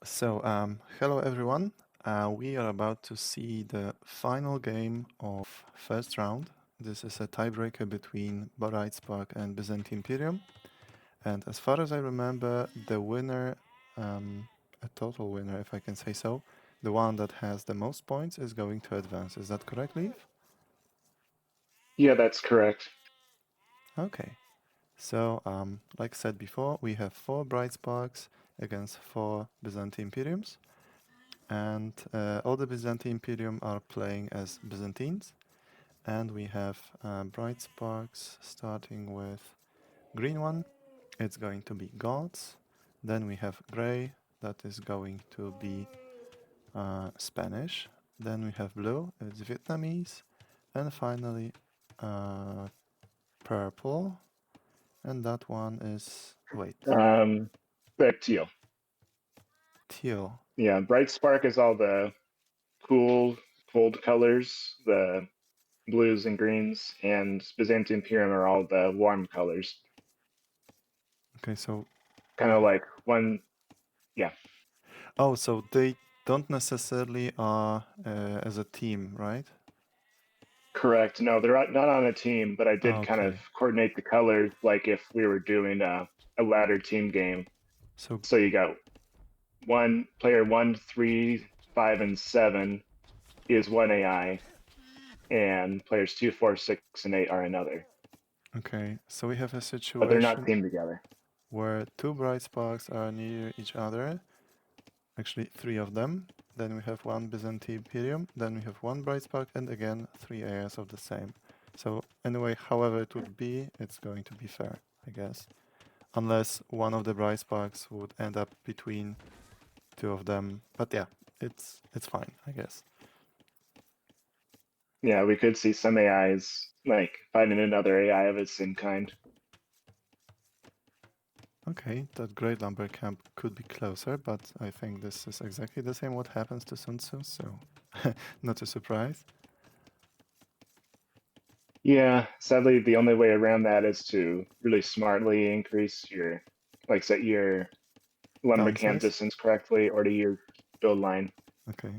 Hello everyone. We are about to see the final game of first round. This is a tiebreaker between Spark and Byzantii Imperium. And as far as I remember, the winner, a total winner if I can say so, the one that has the most points is going to advance. Is that correct, Leif? Yeah, that's correct. Okay. Like I said before, we have 4 Sparks against 4 Byzantii Imperiums. And all the Byzantine Imperium are playing as Byzantines. And we have bright sparks starting with green one. It's going to be gods. Then we have gray. That is going to be Spanish. Then we have blue. It's Vietnamese. And finally purple. And that one is, wait, Um, but teal. teal. Yeah, bright spark is all the cool, cold colors. The blues and greens, and Byzantii Imperium are all the warm colors. Okay, so Kind of like one, yeah, oh, so they don't necessarily are as a team, right? correct. No, they're not on a team, but I did kind of Okay. coordinate the colors like if we were doing a ladder team game. So So you got one player, 1, 3, 5, and 7 is one AI, and players 2, 4, 6, and 8 are another, okay, so we have a but they're not situation teamed together. where 2 bright sparks are near each other. Actually, 3 of them. Then we have 1 Byzantine Imperium. Then we have 1 bright spark, and again 3 AIs of the same. So anyway, however it would be, it's going to be fair, I guess. Unless one of the bright sparks would end up between 2 of them. But yeah, it's fine, I guess. Yeah, we could see some AIs like finding another AI of its same kind. Okay, that Great Lumber Camp could be closer, but I think this is exactly the same what happens to Sun Tzu, so not a surprise. Yeah, sadly, the only way around that is to really smartly increase your, like, set your lumber camp Downsize? distance correctly or to your build line. Okay.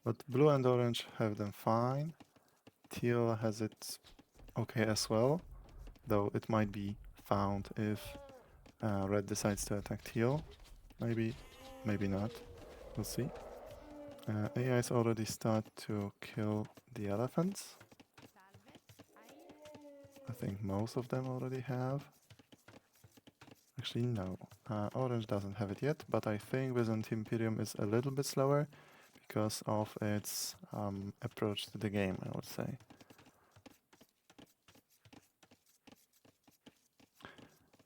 But blue and orange have them fine. Teal has it okay as well, though it might be found if red decides to attack teal. Maybe, maybe not. We'll see. AIs already start to kill the elephants. I think most of them already have. Actually, no. Orange doesn't have it yet, but I think Byzantii Imperium is a little bit slower because of its approach to the game, I would say.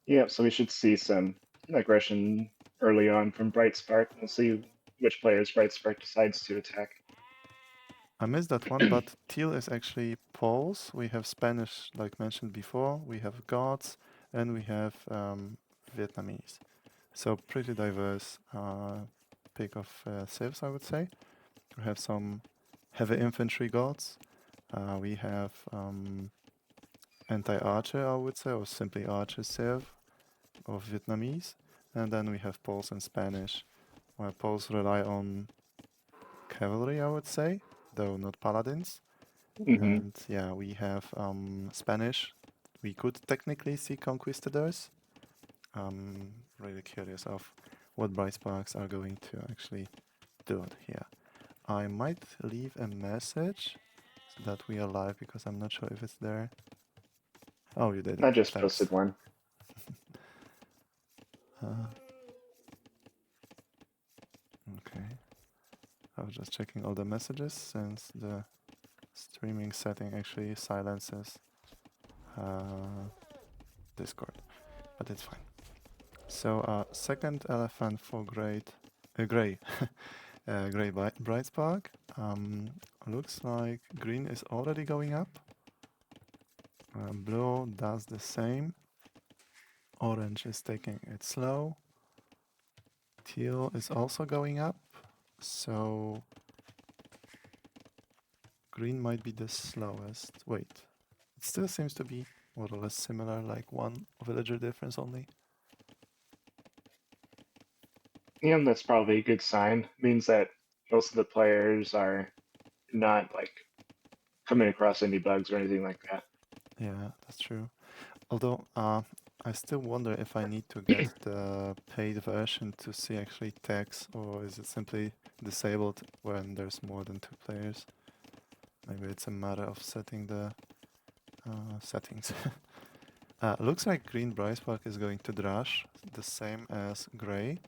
Yeah, so we should see some aggression early on from Bright Spark. We'll see which players Bright Spark decides to attack. I missed that one, but teal is actually Poles. We have Spanish, like mentioned before. We have Goths, and we have Vietnamese. So pretty diverse pick of civs, I would say. We have some heavy infantry Goths. We have anti-archer, I would say, or simply archer civ of Vietnamese. And then we have Poles and Spanish, where Poles rely on cavalry, I would say, though not paladins. Hmm. And yeah, we have Spanish. We could technically see conquistadors. Really curious of what Bright Sparks are going to actually do it here. I might leave a message that we are live because I'm not sure if it's there. Oh, you did it. I just Thanks. posted one. Uh, okay. I was just checking all the messages since the streaming setting actually silences Discord, but it's fine. So second elephant for gray, gray bright spark. Looks like green is already going up. Blue does the same. Orange is taking it slow. Teal is also going up. So green might be the slowest. Wait, it still seems to be more or less similar, like one villager difference only. Yeah, that's probably a good sign. Means that most of the players are not like coming across any bugs or anything like that. Yeah, that's true. Although, I still wonder if I need to get the paid version to see actually text, or is it simply disabled when there's more than 2 players? Maybe it's a matter of setting the settings. Looks like green Bryce Park is going to Drash, the same as gray.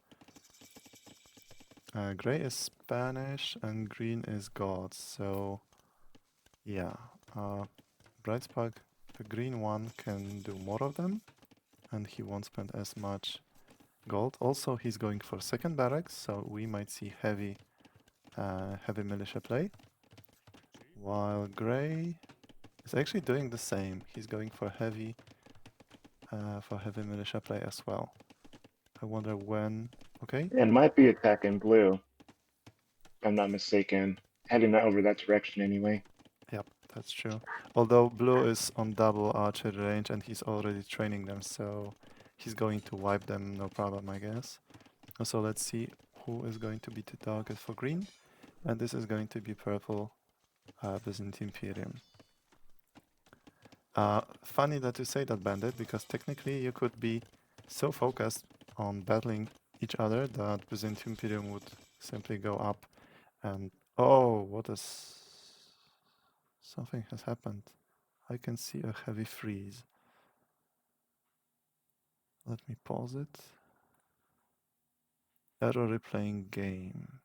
Gray is Spanish and green is God, so yeah. Bryce Park, the green one, can do more of them, and he won't spend as much gold. Also, he's going for second barracks, so we might see heavy militia play. While gray is actually doing the same. He's going for heavy militia play as well. I wonder when. Okay. And might be attacking blue, if I'm not mistaken. Heading over that direction anyway. Yep, that's true. Although blue is on double archery range and he's already training them, so he's going to wipe them no problem, I guess. So let's see who is going to be the target for green. And this is going to be purple Byzantie Imperium. Funny that you say that, Bandit, because technically you could be so focused on battling each other that Byzantie Imperium would simply go up and... Oh, what is... Something has happened. I can see a heavy freeze. Let me pause it. Error replaying game.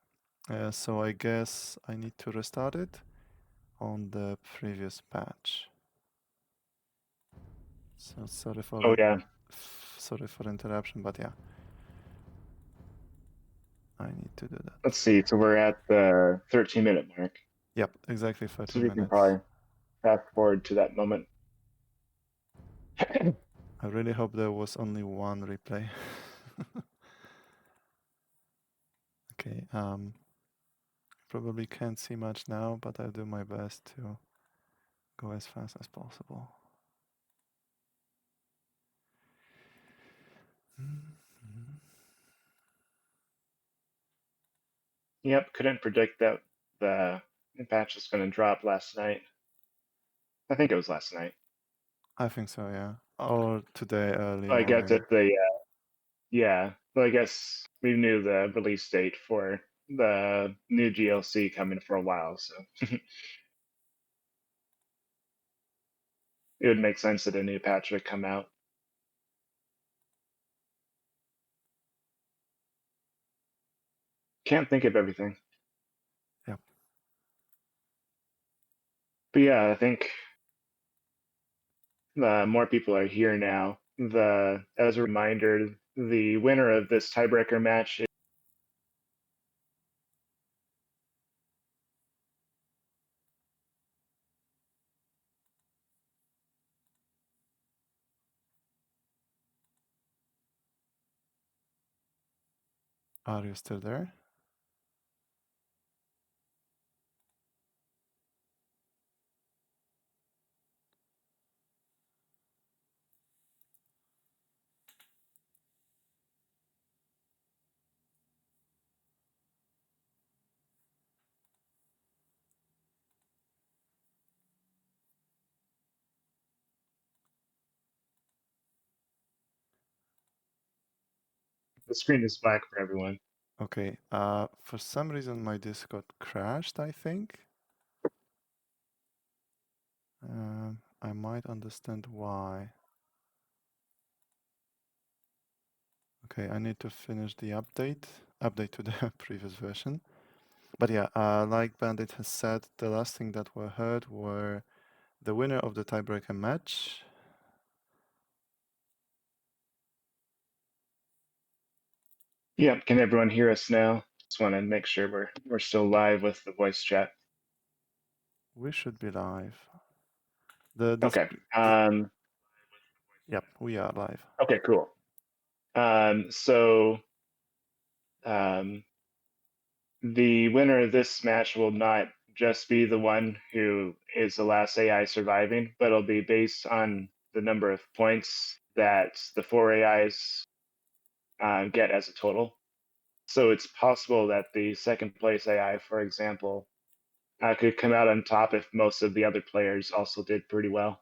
So I guess I need to restart it on the previous patch. So sorry for Oh yeah. sorry for interruption, but yeah, I need to do that. Let's see. So we're at the 13-minute mark. Yep, exactly So 13 we can minutes. probably fast forward to that moment. I really hope there was only one replay. Okay, probably can't see much now, but I'll do my best to go as fast as possible. Yep, couldn't predict that the patch was going to drop last night. I think it was last night. I think so, yeah. Or today early I guess morning. at the yeah. Well, I guess we knew the release date for the new GLC coming for a while, so it would make sense that a new patch would come out. Can't think of everything. Yep. But yeah, I think more people are here now. As a reminder, the winner of this tiebreaker match is Are you still there? the screen is black for everyone. Okay, for some reason my Discord crashed, I think. I might understand why. Okay, I need to finish the update to the previous version. But yeah, like Bandit has said, the last thing that were heard were the winner of the tiebreaker match. Yeah, can everyone hear us now? Just want to make sure we're still live with the voice chat. We should be live. Okay. Yep, we are live. Okay, cool. So the winner of this match will not just be the one who is the last AI surviving, but it'll be based on the number of points that the 4 AIs get as a total. So it's possible that the second place AI, for example, could come out on top if most of the other players also did pretty well.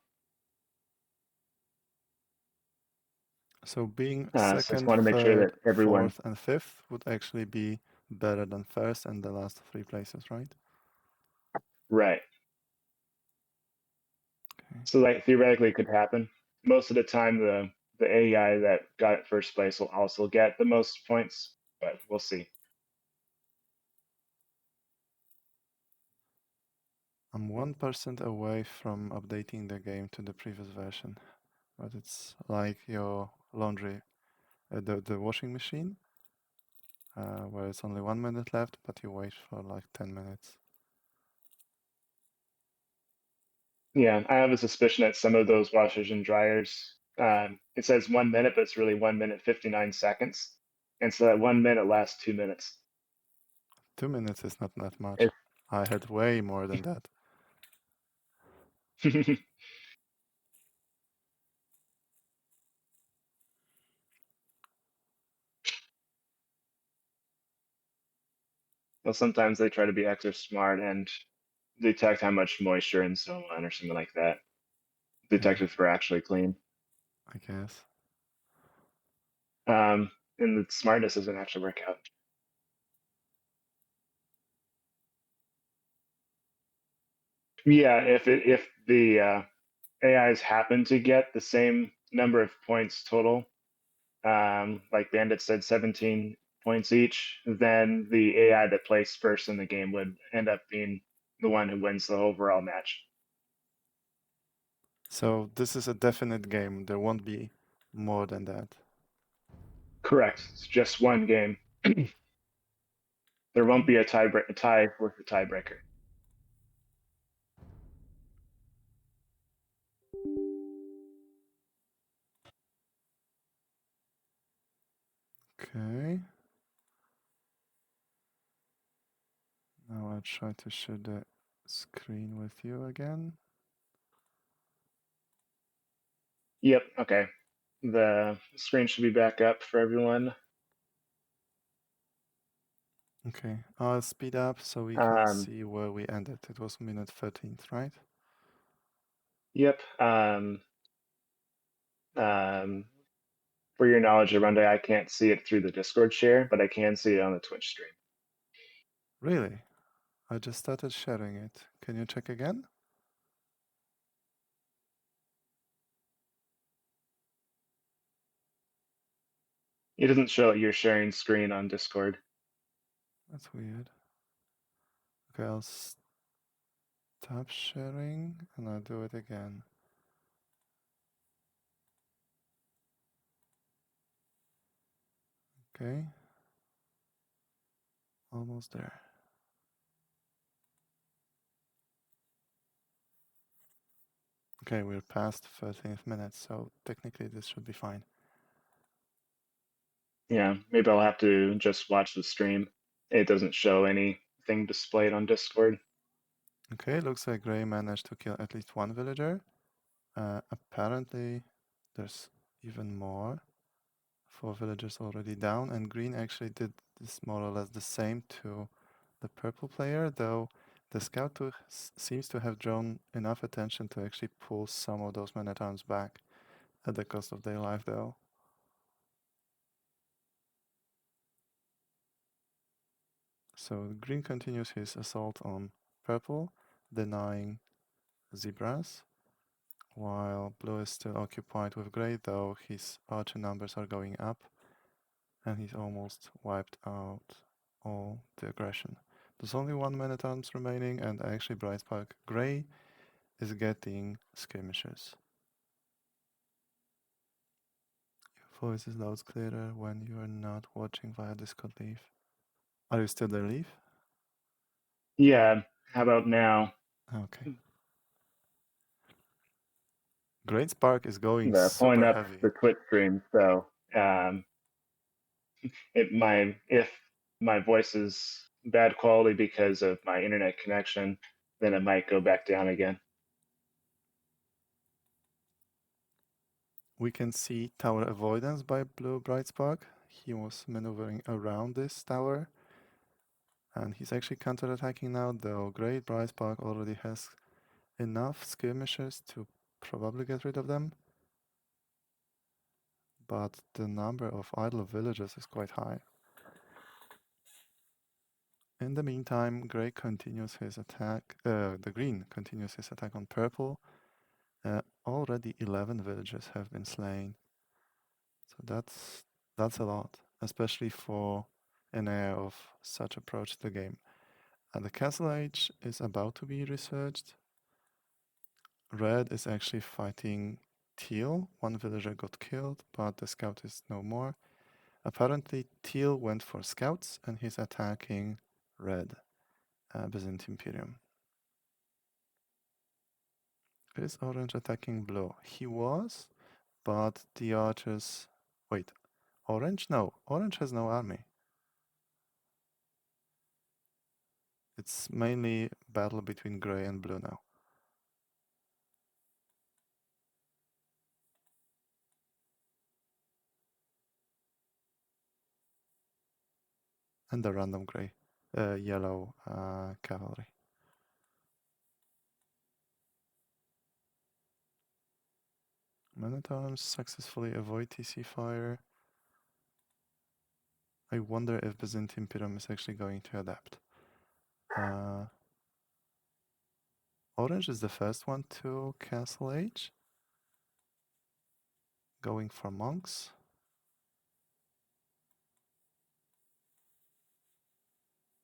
So being So I just second, want to make sure third, that everyone, fourth, and fifth would actually be better than first and the last three places, right? right. Okay. So that theoretically could happen. Most of the time, the AI that got first place will also get the most points, but we'll see. I'm 1% away from updating the game to the previous version, but it's like your laundry, the washing machine, where it's only 1 minute left, but you wait for like 10 minutes. Yeah, I have a suspicion that some of those washers and dryers, it says 1 minute, but it's really 1 minute 59 seconds, and so that 1 minute lasts 2 minutes. 2 minutes is not that much. If I had way more than that. well, sometimes they try to be extra smart and detect how much moisture and so on, or something like that. Yeah, Detect if we're actually clean. I guess. And the smartness doesn't actually work out. Yeah, if the AIs happen to get the same number of points total, like Bandit said, 17 points each, then the AI that placed first in the game would end up being the one who wins the overall match. So this is a definite game. There won't be more than that. Correct. It's just one game. There won't be a tie with a tiebreaker. Okay. Now I'll try to share the screen with you again. Yep. Okay. The screen should be back up for everyone. Okay, I'll speed up so we can Um, see where we ended. It was minute 13th, right? yep. Um, for your knowledge, Arandi, I can't see it through the Discord share, but I can see it on the Twitch stream. Really? I just started sharing it. Can you check again? It doesn't show that you're sharing screen on Discord. That's weird. Okay, I'll stop sharing and I'll do it again. Okay. Almost there. Okay, we're past 13th minute, so technically this should be fine. Yeah, maybe I'll have to just watch the stream. It doesn't show anything displayed on Discord. Okay, looks like Gray managed to kill at least one villager. Apparently, there's even more. 4 villagers already down, and Green actually did this more or less the same to the purple player, though the scout seems to have drawn enough attention to actually pull some of those men-at-arms back at the cost of their life, though. So Green continues his assault on purple, denying zebras, while Blue is still occupied with Grey, though his archer numbers are going up, and he's almost wiped out all the aggression. There's only 1 man-at-arms remaining, and actually Bright Spark Grey is getting skirmishers. Your voice is loud clearer when you are not watching via Discord Leaf. Are you still there, Leaf? Yeah, how about now? Okay. Great Spark is going Pulling super up heavy. the Twitch stream, so if my voice is bad quality because of my internet connection, then it might go back down again. We can see Tower Avoidance by Blue Bright Spark. he was maneuvering around this tower. And he's actually counterattacking now, though Great Bryce Park already has enough skirmishers to probably get rid of them. But the number of idle villagers is quite high. In the meantime, Grey continues his attack. The Green continues his attack on Purple. Already 11 villagers have been slain. So that's a lot, especially for an heir of such approach to the game. The Castle Age is about to be researched. Red is actually fighting Teal. One villager got killed, but the scout is no more. Apparently, Teal went for scouts and he's attacking Red, Byzantii Imperium. Is Orange attacking Blue? He was, but the archers... Wait, Orange? No, Orange has no army. It's mainly battle between Grey and Blue now. And the random Grey, yellow cavalry. Men-at-Arms successfully avoid TC fire. I wonder if Byzantii Imperium is actually going to adapt. Orange is the first one to Castle Age. Going for monks.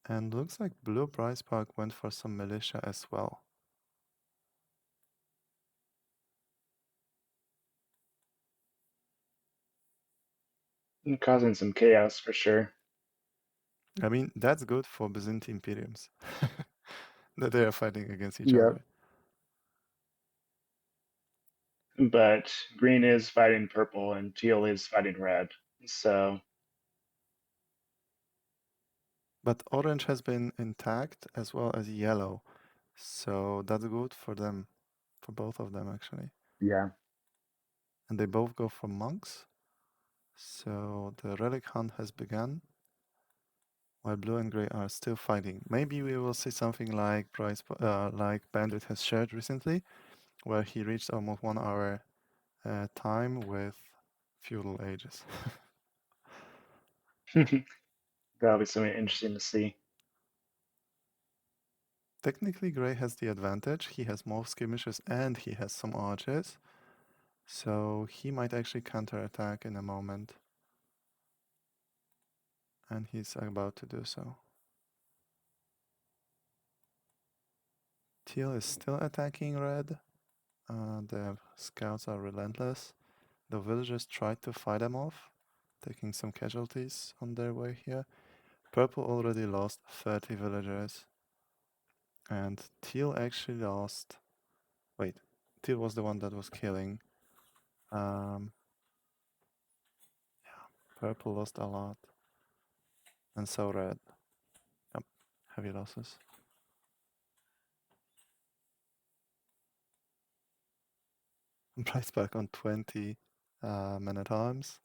And looks like Blue Bryce Park went for some militia as well. Causing some chaos for sure. I mean, that's good for Byzantine Imperiums. That they are fighting against each Yep. other. But green is fighting purple and teal is fighting red. So But orange has been intact as well as yellow. So that's good for them. For both of them, actually. yeah. And they both go for monks. So the relic hunt has begun. While blue and gray are still fighting. Maybe we will see something like like Bandit has shared recently, where he reached almost 1 hour time with feudal ages. That'll be something interesting to see. Technically, gray has the advantage. He has more skirmishers and he has some archers. So he might actually counterattack in a moment. And he's about to do so. Teal is still attacking red. The scouts are relentless. The villagers tried to fight them off, taking some casualties on their way here. Purple already lost 30 villagers. And Teal actually lost... Wait, Teal was the one that was killing. Yeah, Purple lost a lot. And so Red. Yep, heavy losses. Price back on 20 men-at-arms.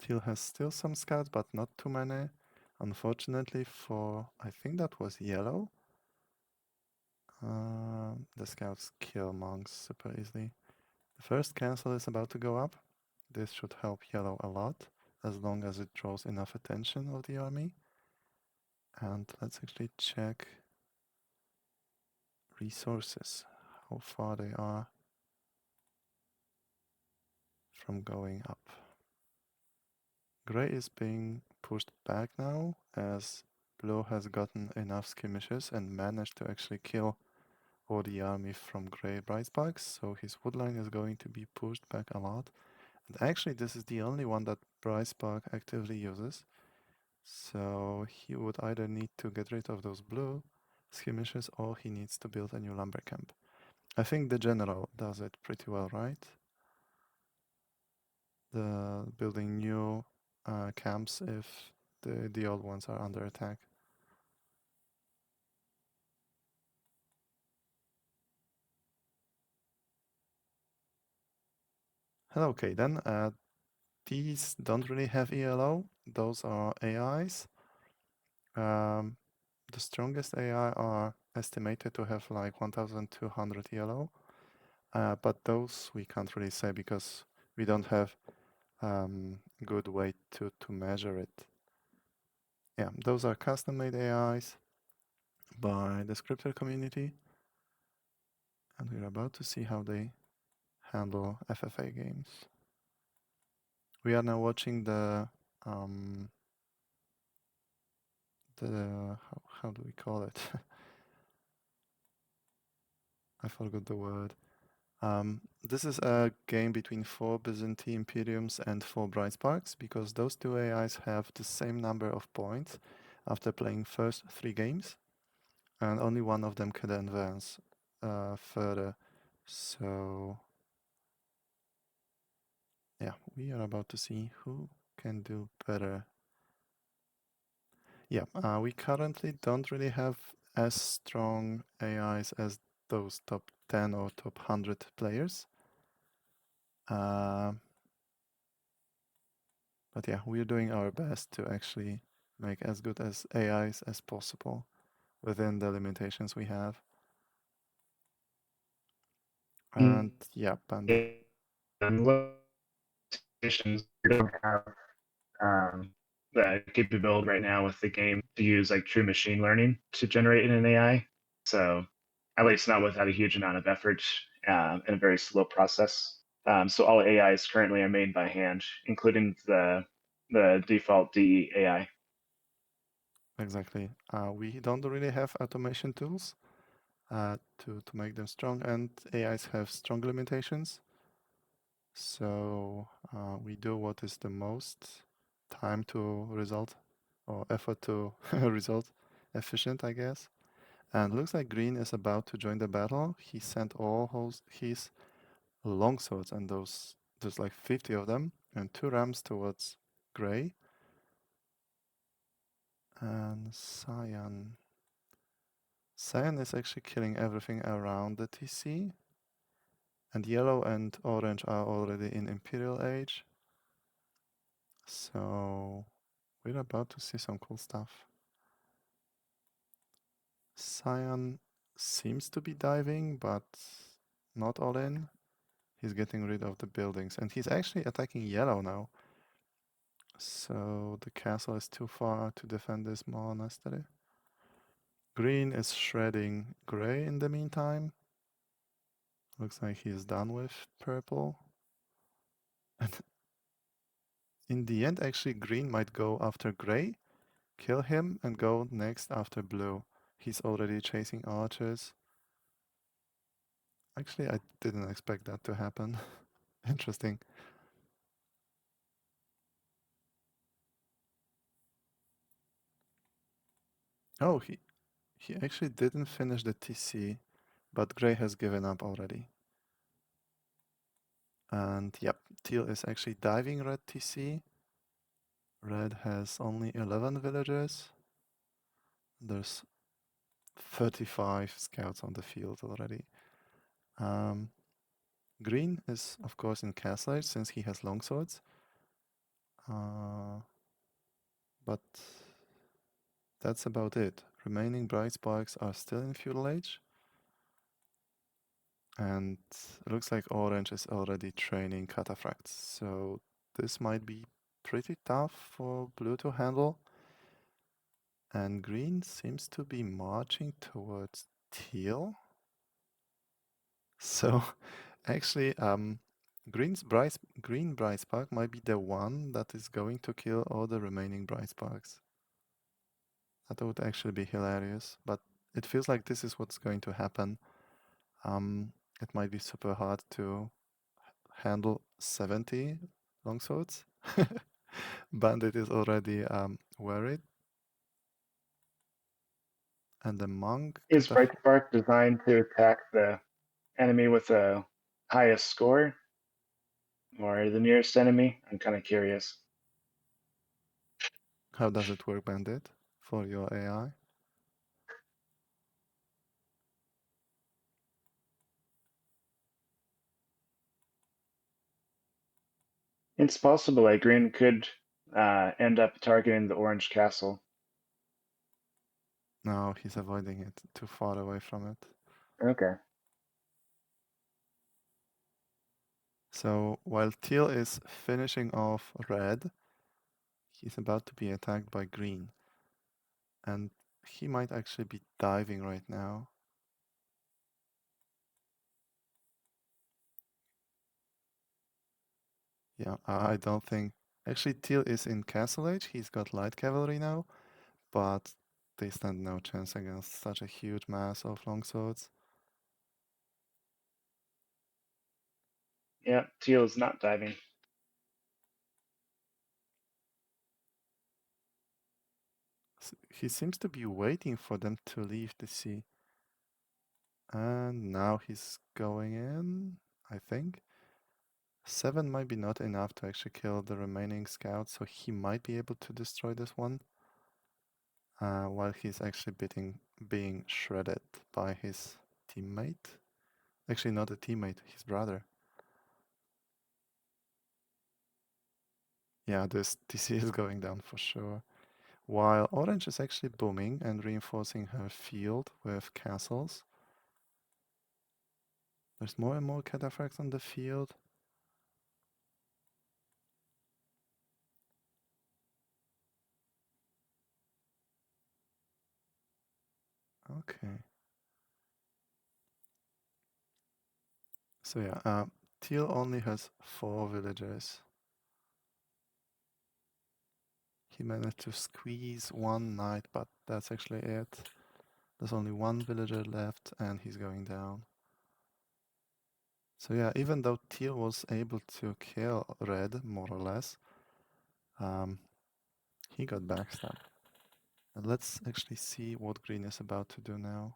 Teal has still some scouts, but not too many. Unfortunately for, I think that was yellow. The scouts kill monks super easily. The first cancel is about to go up. This should help yellow a lot, as long as it draws enough attention of the army. And let's actually check resources, how far they are from going up. Grey is being pushed back now, as Blue has gotten enough skirmishes and managed to actually kill all the army from Grey Bryce Parks, so his woodline is going to be pushed back a lot. And actually, this is the only one that Bryce Park actively uses. So he would either need to get rid of those blue skirmishes or he needs to build a new lumber camp. I think the general does it pretty well, right? The building new camps if the old ones are under attack. Okay, then these don't really have ELO. Those are AIs. The strongest AI are estimated to have like 1,200 ELO, but those we can't really say because we don't have good way to measure it. Yeah, those are custom-made AIs by the scripter community, and we're about to see how they handle FFA games. We are now watching the how do we call it? I forgot the word. This is a game between 4 Byzantine Imperiums and 4 Bright Sparks because those two AIs have the same number of points after playing first 3 games, and only one of them can advance further. So yeah, we are about to see who can do better. Yeah, we currently don't really have as strong AIs as those top 10 or top 100 players. But yeah, we're doing our best to actually make as good as AIs as possible within the limitations we have. And yeah, Bandit. Limitations, we don't have the capability right now with the game to use like true machine learning to generate an AI. So at least not without a huge amount of effort and a very slow process. So all AIs currently are made by hand, including the default DE AI. Exactly. We don't really have automation tools to make them strong, and AIs have strong limitations. So we do what is the most time to result or effort to result efficient, I guess. And looks like Green is about to join the battle. He sent all his longswords, and there's like 50 of them, and 2 rams towards Gray. And Cyan. Cyan is actually killing everything around the TC. And yellow and orange are already in Imperial Age. So we're about to see some cool stuff. Cyan seems to be diving, but not all in. He's getting rid of the buildings, and he's actually attacking yellow now. So the castle is too far to defend this monastery. Green is shredding gray in the meantime. Looks like he's done with purple. And in the end, actually, green might go after gray, kill him, and go next after blue. He's already chasing archers. Actually, I didn't expect that to happen. Interesting. Oh, he actually didn't finish the TC, but gray has given up already. And yep, teal is actually diving red TC. Red has only 11 villagers. There's 35 scouts on the field already. Green is, of course, in Castle Age since he has longswords. But that's about it. Remaining bright sparks are still in Feudal Age. And it looks like orange is already training cataphracts. So this might be pretty tough for blue to handle. And green seems to be marching towards teal. So actually, green bright spark might be the one that is going to kill all the remaining bright sparks. That would actually be hilarious, but it feels like this is what's going to happen. It might be super hard to handle 70 longswords. Bandit is already worried. And the monk Is Bright Spark designed to attack the enemy with the highest score or the nearest enemy? I'm kind of curious. how does it work, Bandit, for your AI? It's possible that green could end up targeting the orange castle. No, he's avoiding it, too far away from it. Okay. So while teal is finishing off red, he's about to be attacked by green. And he might actually be diving right now. Yeah, I don't think... Actually, teal is in castle age. He's got light cavalry now, but they stand no chance against such a huge mass of longswords. Yeah, teal is not diving. He seems to be waiting for them to leave the sea. And now he's going in, I think. 7 might be not enough to actually kill the remaining scouts, so he might be able to destroy this one. While he's actually being shredded by his teammate. Actually, not a teammate, his brother. Yeah, this TC is going down for sure. While Orange is actually booming and reinforcing her field with castles. There's more and more cataphracts on the field. Okay. So yeah, Teal only has 4 villagers. He managed to squeeze 1 knight, but that's actually it. There's only 1 villager left and he's going down. So yeah, even though Teal was able to kill Red, more or less, he got backstabbed. And let's actually see what Green is about to do now.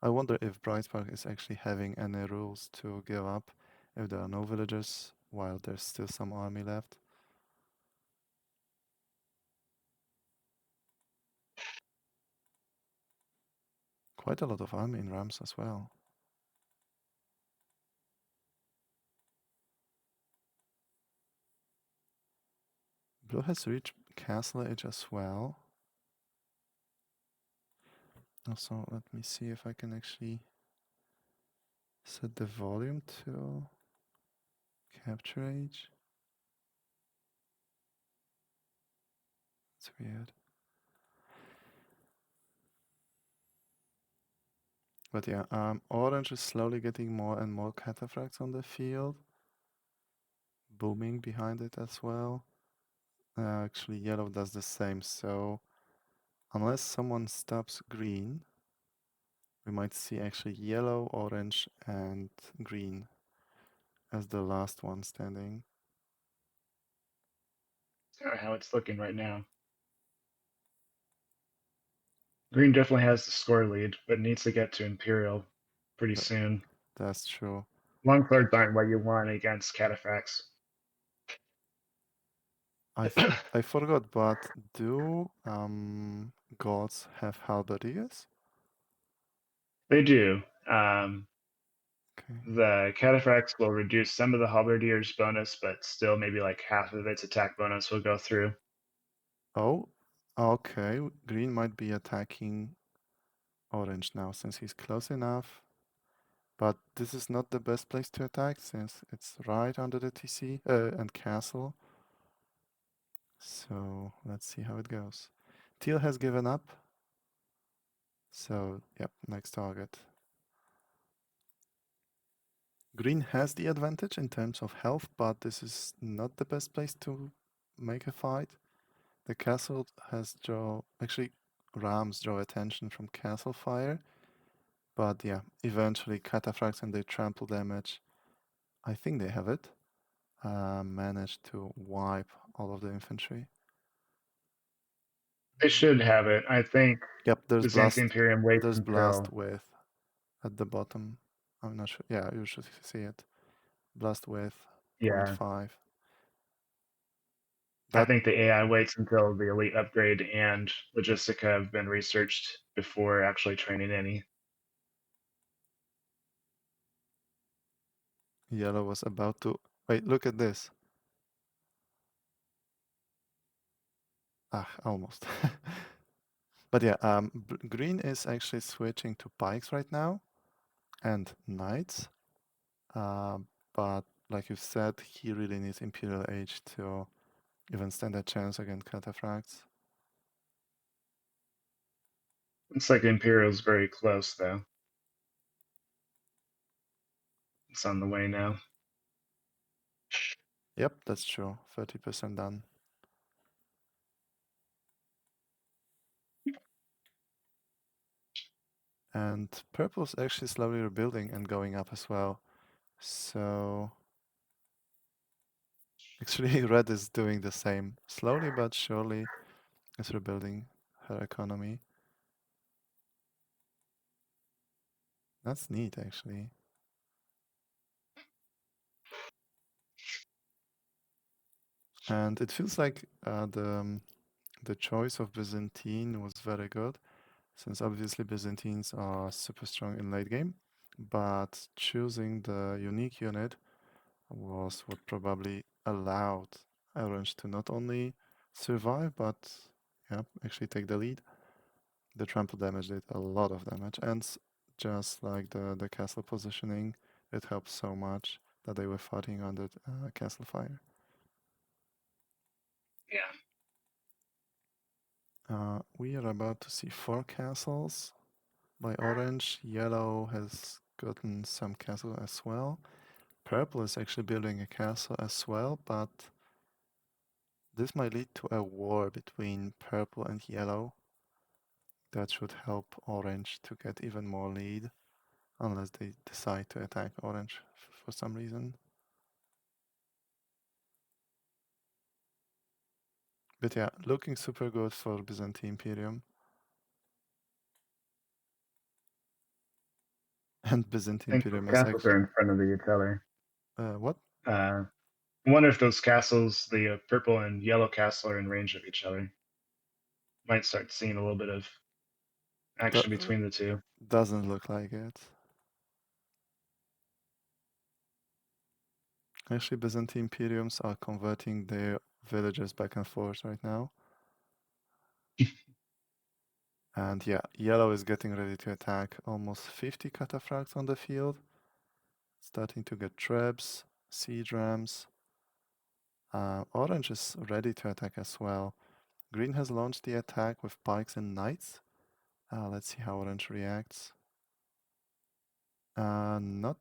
I wonder if Brightspark is actually having any rules to give up if there are no villagers while there's still some army left. Quite a lot of army in Rams as well. Blue has reached Castle Age as well. Also, let me see if I can actually set the volume to Capture Age. It's weird. But yeah, Orange is slowly getting more and more cataphracts on the field. Booming behind it as well. Actually, Yellow does the same, so unless someone stops Green, we might see actually Yellow, Orange, and Green as the last one standing. That's kind of how it's looking right now. Green definitely has the score lead, but needs to get to Imperial pretty Th- soon. That's true. Longswords aren't what you want against cataphracts. I forgot, but do gods have halberdiers? They do. Okay. The cataphracts will reduce some of the halberdier's bonus, but still maybe like half of its attack bonus will go through. Oh, okay. Green might be attacking Orange now since he's close enough. But this is not the best place to attack since it's right under the TC and castle. So let's see how it goes. Teal has given up. So, yep, next target. Green has the advantage in terms of health, but this is not the best place to make a fight. The castle has actually, rams draw attention from castle fire. But yeah, eventually cataphracts and their trample damage, I think they have it, managed to wipe all of the infantry. They should have it. I think Yep, Byzantii Imperium waits there's blast until with at the bottom. I'm not sure. Yeah, you should see it. Blast with yeah. 0.5. I That think the AI waits until the elite upgrade and logistica have been researched before actually training any. Yellow was about to... Wait, look at this. Almost. But yeah, green is actually switching to pikes right now and knights. Uh, but like you said, he really needs Imperial Age to even stand a chance against cataphracts. It's like Imperial's very close, though. It's on the way now. Yep, that's true. 30% done. And purple's actually slowly rebuilding and going up as well. So actually red is doing the same. Slowly but surely it's rebuilding her economy. That's neat actually. And it feels like the choice of Byzantine was very good, since obviously Byzantines are super strong in late game, but choosing the unique unit was what probably allowed Orange to not only survive, but yeah, actually take the lead. The trample damage did a lot of damage, and just like the castle positioning, it helped so much that they were fighting under castle fire. Yeah. We are about to see 4 castles by Orange. Yellow has gotten some castle as well. Purple is actually building a castle as well, but this might lead to a war between purple and yellow. That should help Orange to get even more lead, unless they decide to attack Orange for some reason. But yeah, looking super good for Byzantii Imperium. And Byzantii I think Imperium those is castles are actually... in front of each other. What? I wonder if those castles, the purple and yellow castle, are in range of each other. Might start seeing a little bit of action between the two. Doesn't look like it. Actually, Byzantine Imperiums are converting their villagers back and forth right now. And yeah, yellow is getting ready to attack. Almost 50 cataphracts on the field. Starting to get trebs, siege rams. Orange is ready to attack as well. Green has launched the attack with pikes and knights. Let's see how Orange reacts. Not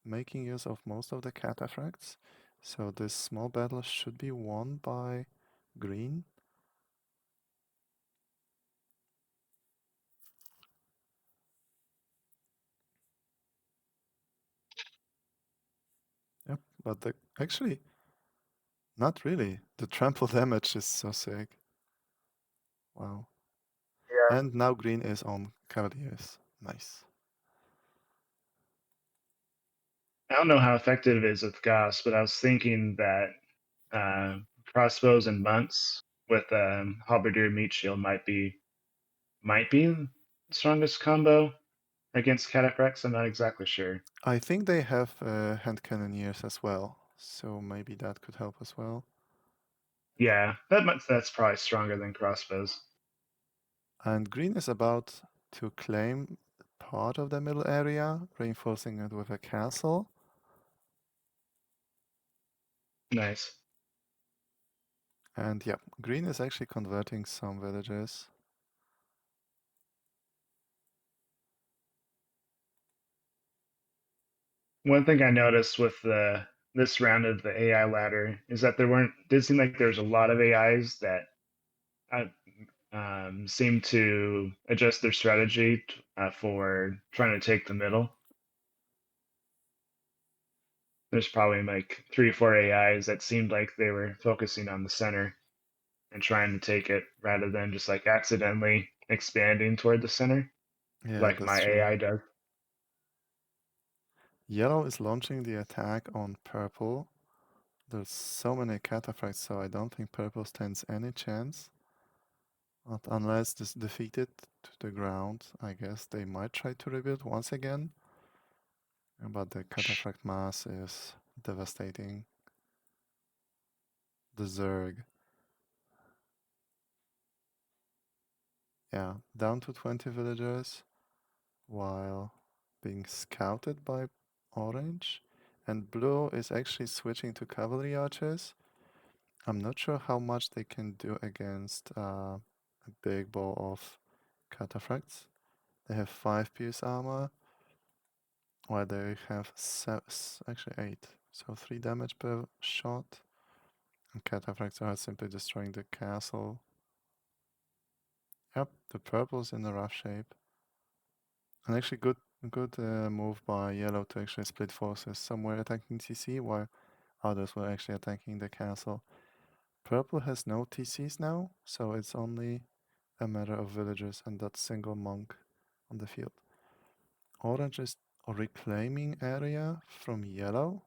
making use of most of the cataphracts. So this small battle should be won by Green. Yep, but actually, not really. The trample damage is so sick. Wow. Yeah. And now Green is on Cavaliers. Nice. I don't know how effective it is with Gauss, but I was thinking that crossbows and monks with halberdier meat shield might be the strongest combo against cataphracts. I'm not exactly sure. I think they have hand cannoneers as well, so maybe that could help as well. Yeah, that's probably stronger than crossbows. And Green is about to claim part of the middle area, reinforcing it with a castle. Nice. And yeah, Green is actually converting some villages. One thing I noticed with this round of the AI ladder is that did seem like there's a lot of AIs that seem to adjust their strategy for trying to take the middle. There's probably like 3 or 4 AIs that seemed like they were focusing on the center and trying to take it rather than just like accidentally expanding toward the center, Yeah, like that's my true. AI does. Yellow is launching the attack on purple. There's so many cataphracts, so I don't think purple stands any chance. But unless this defeated to the ground, I guess they might try to rebuild once again. But the cataphract mass is devastating. The Zerg. Yeah, down to 20 villagers while being scouted by orange. And blue is actually switching to cavalry archers. I'm not sure how much they can do against a big ball of cataphracts. They have 5 pierce armor, while they have actually 8. So 3 damage per shot. And cataphracts are simply destroying the castle. Yep, the purple's in a rough shape. And actually good move by yellow to actually split forces. Some were attacking TC, while others were actually attacking the castle. Purple has no TCs now, so it's only a matter of villagers and that single monk on the field. Orange is reclaiming area from yellow.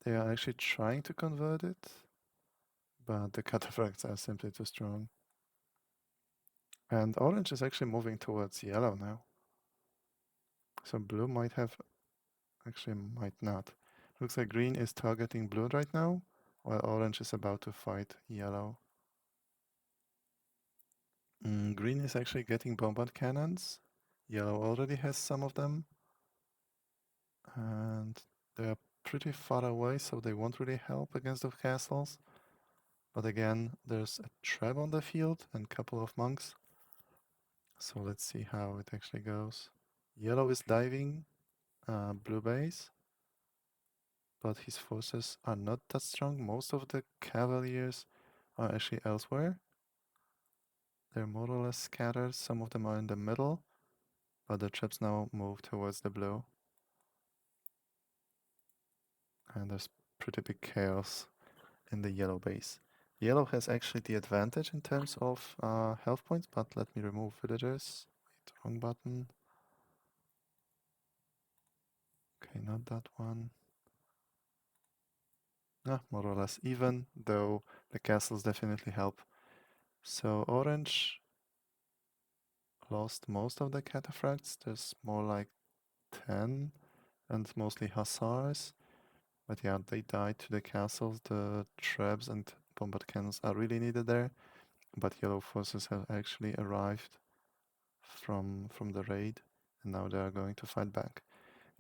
They are actually trying to convert it, but the cataphracts are simply too strong. And orange is actually moving towards yellow now. So blue might have, actually might not. Looks like green is targeting blue right now, while orange is about to fight yellow. Green is actually getting bombard cannons. Yellow already has some of them. And they are pretty far away, so they won't really help against the castles. But again, there's a trap on the field and a couple of monks. So let's see how it actually goes. Yellow is diving blue base, but his forces are not that strong. Most of the cavaliers are actually elsewhere. They're more or less scattered. Some of them are in the middle, but the traps now move towards the blue. And there's pretty big chaos in the yellow base. Yellow has actually the advantage in terms of health points, but let me remove villagers. Wait, wrong button. Okay, not that one. More or less even, though the castles definitely help. So orange lost most of the cataphracts. There's more like 10 and mostly hussars. But yeah, they died to the castles. The traps and bombard cannons are really needed there. But yellow forces have actually arrived from the raid, and now they are going to fight back.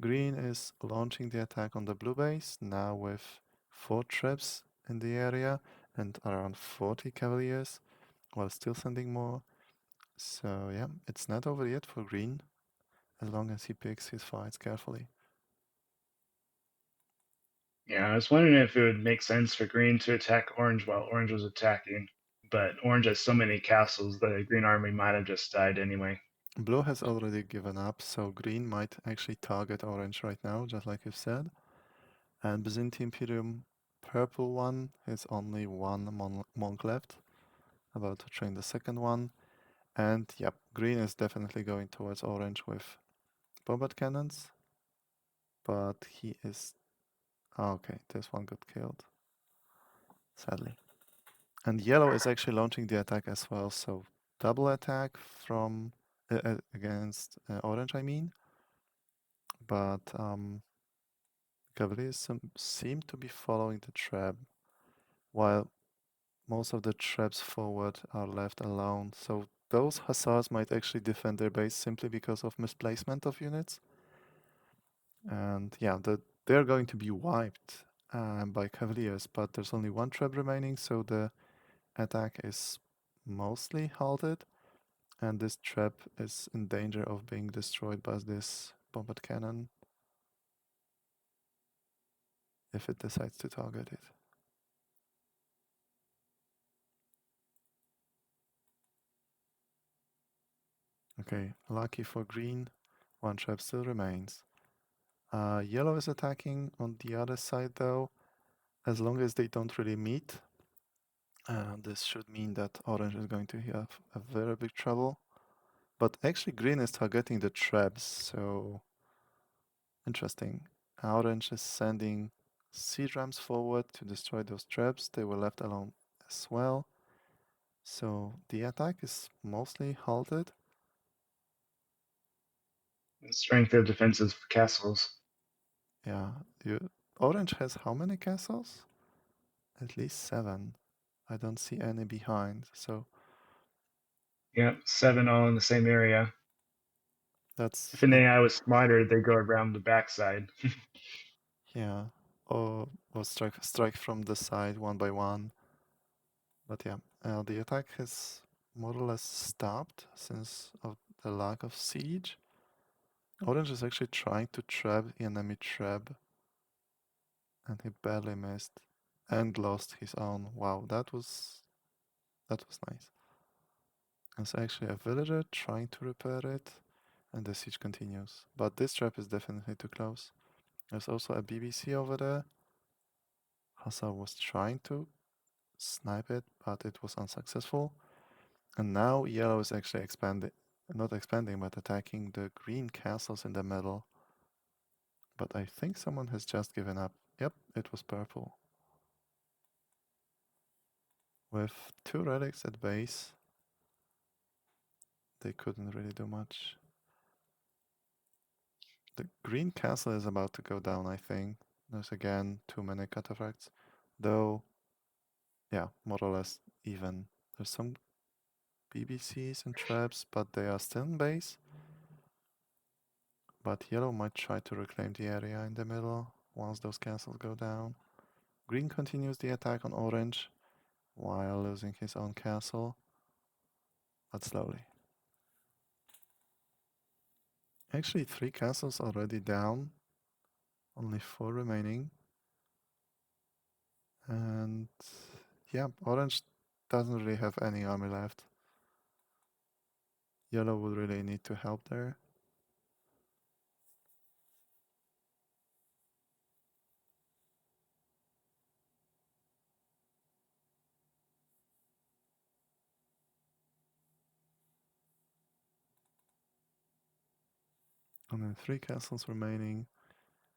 Green is launching the attack on the blue base, now with 4 traps in the area and around 40 cavaliers, while still sending more. So yeah, it's not over yet for green, as long as he picks his fights carefully. Yeah, I was wondering if it would make sense for green to attack orange while orange was attacking, but orange has so many castles, the green army might have just died anyway. Blue has already given up, so green might actually target orange right now, just like you said. And Byzantii Imperium purple one has only one monk left, about to train the second one. And yep, green is definitely going towards orange with bombard cannons. But he is... Oh, okay, this one got killed, sadly. And yellow is actually launching the attack as well, so double attack from against orange, I mean. But cavaliers seem to be following the trap, while most of the traps forward are left alone. So those hussars might actually defend their base simply because of misplacement of units. And yeah, they're going to be wiped by cavaliers, but there's only one trap remaining, so the attack is mostly halted. And this trap is in danger of being destroyed by this bombard cannon if it decides to target it. Okay, lucky for green, one trap still remains. Yellow is attacking on the other side though. As long as they don't really meet, this should mean that orange is going to have a very big trouble. But actually green is targeting the traps, so interesting. Orange is sending siege rams forward to destroy those traps. They were left alone as well. So the attack is mostly halted. The strength of defensive castles. Yeah, orange has how many castles? At least 7. I don't see any behind, so Yep, 7 all in the same area. If That's an it. AI was smarter, they go around the backside. Yeah. Or strike from the side one by one. But yeah, the attack has more or less stopped since of the lack of siege. Orange is actually trying to trap the enemy trap, and he barely missed and lost his own. Wow, that was nice. There's actually a villager trying to repair it, and the siege continues. But this trap is definitely too close. There's also a BBC over there. Hussar was trying to snipe it, but it was unsuccessful. And now yellow is actually not expanding, but attacking the green castles in the middle. But I think someone has just given up. Yep, it was purple. With 2 relics at base, they couldn't really do much. The green castle is about to go down, I think. There's again too many cataphracts. Though, yeah, more or less even. There's some BBCs and traps, but they are still in base. But yellow might try to reclaim the area in the middle once those castles go down. Green continues the attack on orange while losing his own castle, but slowly. Actually, 3 castles already down, only 4 remaining. And yeah, orange doesn't really have any army left. Yellow would really need to help there. And then 3 castles remaining,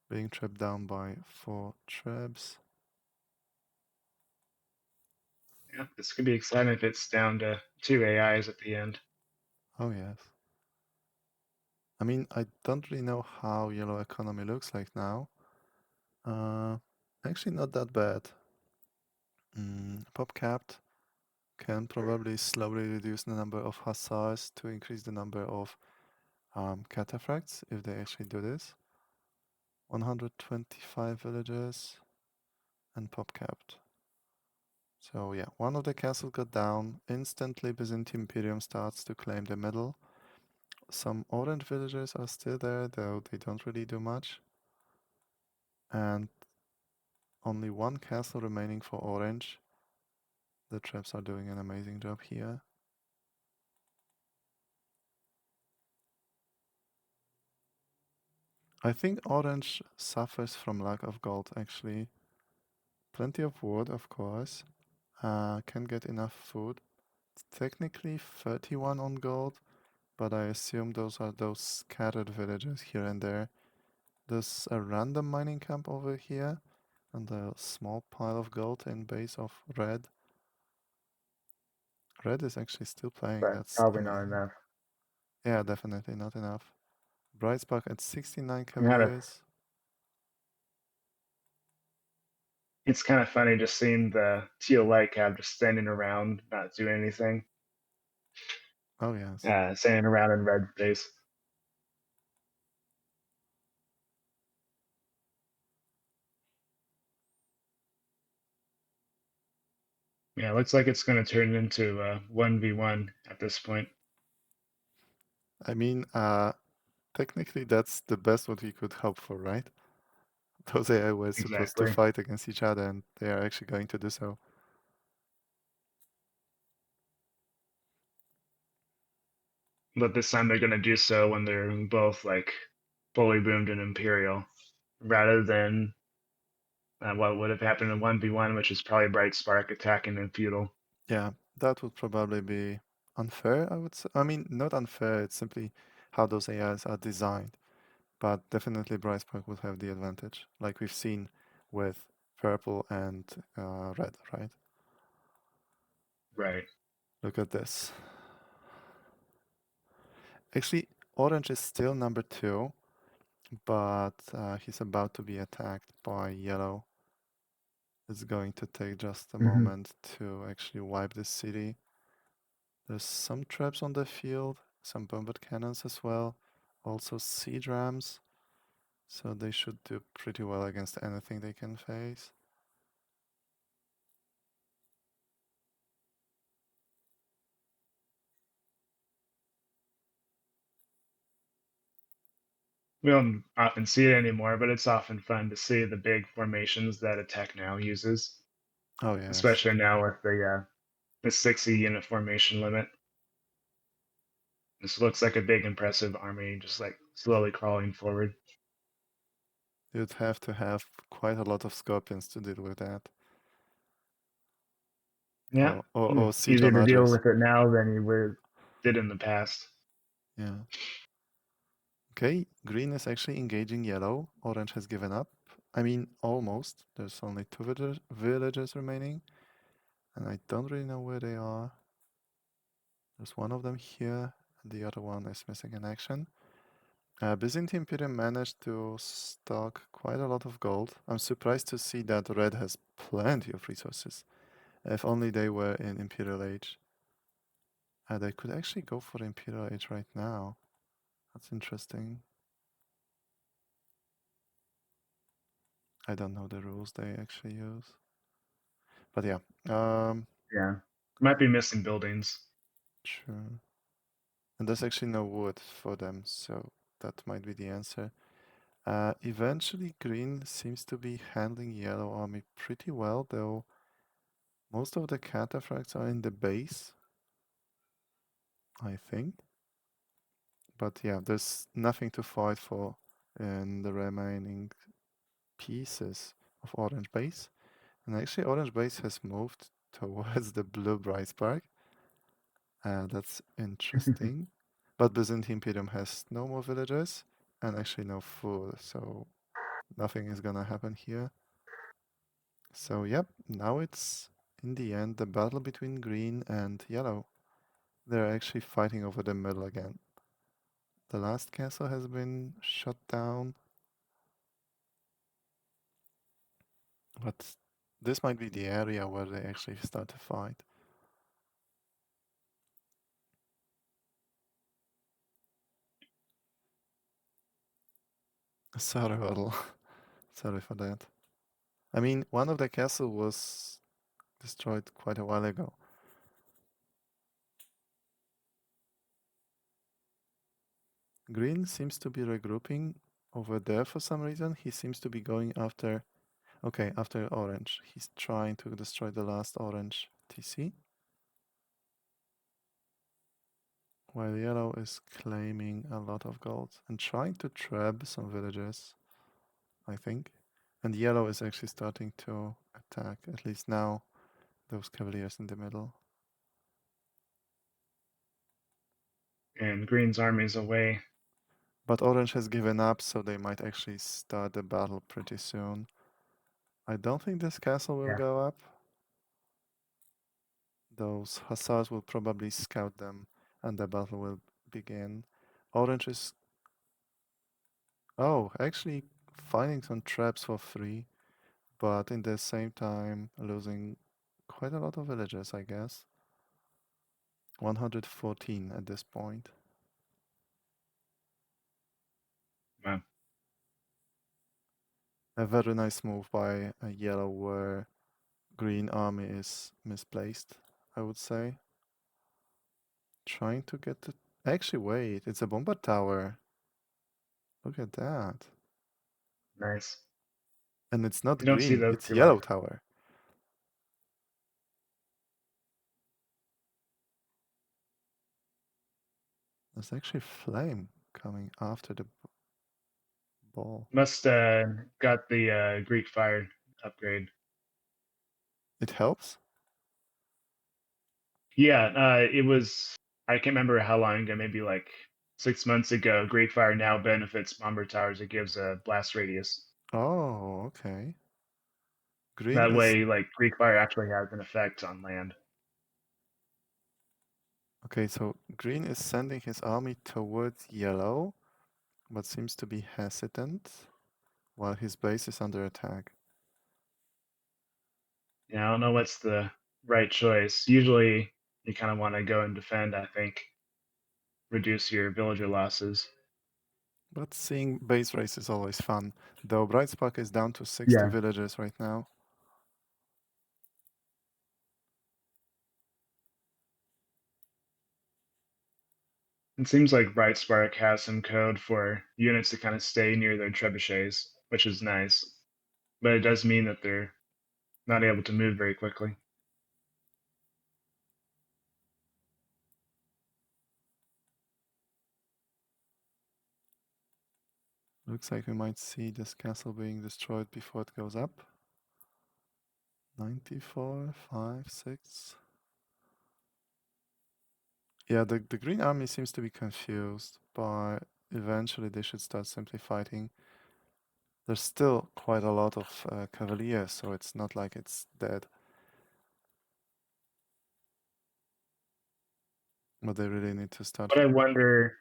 being trapped down by 4 traps. Yeah, this could be exciting if it's down to 2 AIs at the end. Oh yes. I mean, I don't really know how yellow economy looks like now. Actually not that bad. Pop capped can probably slowly reduce the number of hussars to increase the number of cataphracts if they actually do this. 125 villagers and pop capped. So yeah, one of the castles got down. Instantly Byzantii Imperium starts to claim the middle. Some orange villagers are still there, though they don't really do much. And only 1 castle remaining for orange. The traps are doing an amazing job here. I think orange suffers from lack of gold actually. Plenty of wood, of course. Can get enough food. Technically 31 on gold, but I assume those are those scattered villages here and there. There's a random mining camp over here and a small pile of gold in base of red. Red is actually still playing, But that's probably not amazing. enough. Yeah, definitely not enough. Bright Spark at 69 Kind of, cavaliers. it's kind of funny just seeing the teal light cab just standing around, not doing anything, Oh yes. standing around in red space. Yeah, looks like it's going to turn into a 1v1 at this point. I mean, technically that's the best what we could hope for, right? Those AI were supposed to Exactly. fight against each other and they are actually going to do so. But this time they're going to do so when they're both like fully boomed and Imperial, rather than what would have happened in 1v1, which is probably Bright Spark attacking in Feudal. Yeah, that would probably be unfair, I would say. I mean, not unfair, it's simply how those AIs are designed. But definitely Bright Spark would have the advantage, like we've seen with purple and red, right? Right. Look at this. Actually, orange is still number 2, but he's about to be attacked by yellow. It's going to take just a Mm-hmm. moment to actually wipe this city. There's some traps on the field, some bombard cannons as well, also siege rams, so they should do pretty well against anything they can face. We don't often see it anymore, but it's often fun to see the big formations that Attack Now uses, Oh yes, especially now with the 60 unit formation limit. This looks like a big, impressive army, just like slowly crawling forward. you'd have to have quite a lot of scorpions to deal with that, Yeah, or siege easier to deal onagers. with it now than did in the past. Yeah. Okay, green is actually engaging yellow. Orange has given up. I mean, almost. There's only two villages remaining, and I don't really know where they are. There's one of them here, and the other one is missing in action. Byzantine Imperium managed to stock quite a lot of gold. I'm surprised to see that red has plenty of resources. If only they were in Imperial Age. They could actually go for Imperial Age right now. That's interesting. I don't know the rules they actually use. But yeah, Yeah, might be missing buildings. sure. And there's actually no wood for them, so that might be the answer. Eventually, green seems to be handling yellow army pretty well, though most of the cataphracts are in the base, I think. But yeah, there's nothing to fight for in the remaining pieces of orange base. And actually, orange base has moved towards the blue bright spark. That's interesting. But Byzantine Imperium has no more villagers and actually no food, so nothing is gonna happen here. So yep, now it's in the end the battle between green and yellow. They're actually fighting over the middle again. The last castle has been shut down, but this might be the area where they actually start to fight. Sorry, Waddle. Sorry for that. I mean, one of the castle was destroyed quite a while ago. Green seems to be regrouping over there for some reason. He seems to be going after... Okay, after orange. He's trying to destroy the last orange TC. While yellow is claiming a lot of gold and trying to trap some villagers, I think. And yellow is actually starting to attack, at least now, those cavaliers in the middle. And green's army's away. But orange has given up, so they might actually start the battle pretty soon. I don't think this castle will Yeah, go up. Those hussars will probably scout them and the battle will begin. Orange is... Oh, actually finding some traps for free, but in the same time losing quite a lot of villagers, I guess. 114 at this point. wow, A very nice move by a yellow where green army is misplaced, I would say. Trying to get the... Actually, wait, it's a bombard tower. Look at that. nice. And it's not You don't see green, those it's too much. yellow tower. There's actually flame coming after the ball. Must got the Greek fire upgrade. It helps? Yeah, it was. I can't remember how long ago. Maybe like 6 months ago. Greek fire now benefits bomber towers. It gives a blast radius. Oh, okay. Green That is... way, like Greek fire actually has an effect on land. Okay, so green is sending his army towards yellow, but seems to be hesitant while his base is under attack. Yeah, I don't know what's the right choice. Usually, you kind of want to go and defend, I think, reduce your villager losses. But seeing base race is always fun. Though Bright Spark is down to 60 Yeah. villagers right now. It seems like Bright Spark has some code for units to kind of stay near their trebuchets, which is nice. But it does mean that they're not able to move very quickly. Looks like we might see this castle being destroyed before it goes up. 94, 5, 6. Yeah, the green army seems to be confused, but eventually they should start simply fighting. There's still quite a lot of cavaliers, so it's not like it's dead. But they really need to start. What I wonder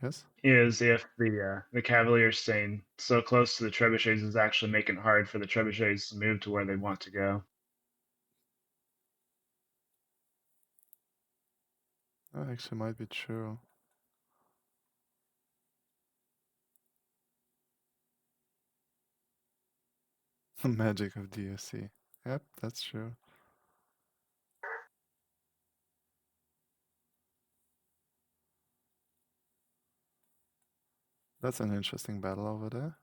Yes? is if the Cavaliers staying so close to the trebuchets is actually making it hard for the trebuchets to move to where they want to go. That actually might be true. Magic of DSC. Yep, that's true. That's an interesting battle over there.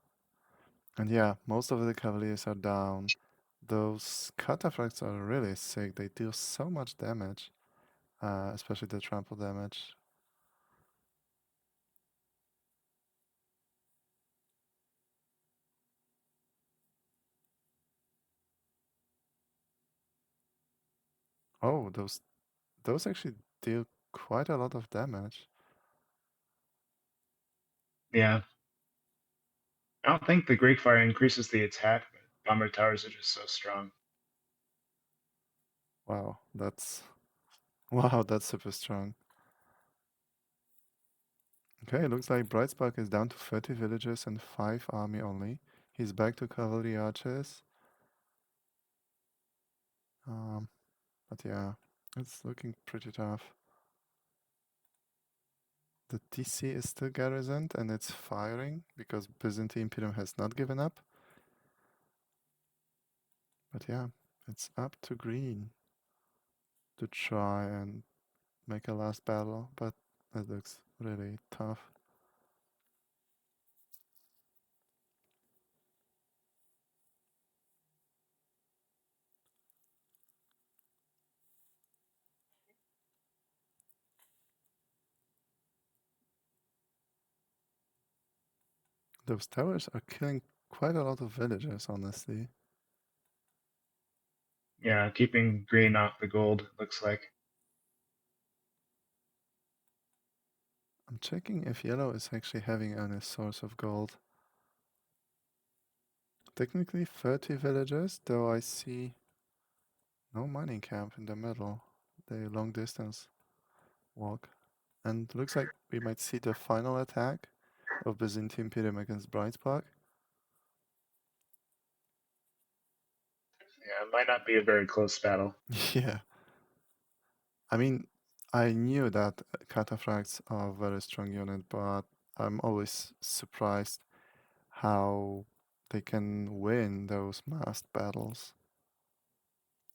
And yeah, most of the cavaliers are down. Those cataphracts are really sick. They deal so much damage, especially the trample damage. Oh, those actually deal quite a lot of damage. Yeah. I don't think the Greek fire increases the attack, but bomber towers are just so strong. Wow, that's wow, that's super strong. Okay, looks like Brightspark is down to 30 villagers and 5 army only. He's back to cavalry archers. But yeah, it's looking pretty tough. The TC is still garrisoned and it's firing because Byzantine Imperium has not given up. But yeah, it's up to green to try and make a last battle, but it looks really tough. Those towers are killing quite a lot of villagers, honestly. Yeah, keeping green off the gold, looks like. I'm checking if yellow is actually having any source of gold. Technically 30 villagers, though I see no mining camp in the middle. They long distance walk. And looks like we might see the final attack of Byzantine Imperium against Brightspark. Yeah, it might not be a very close battle. Yeah. I mean, I knew that cataphracts are a very strong unit, but I'm always surprised how they can win those massed battles.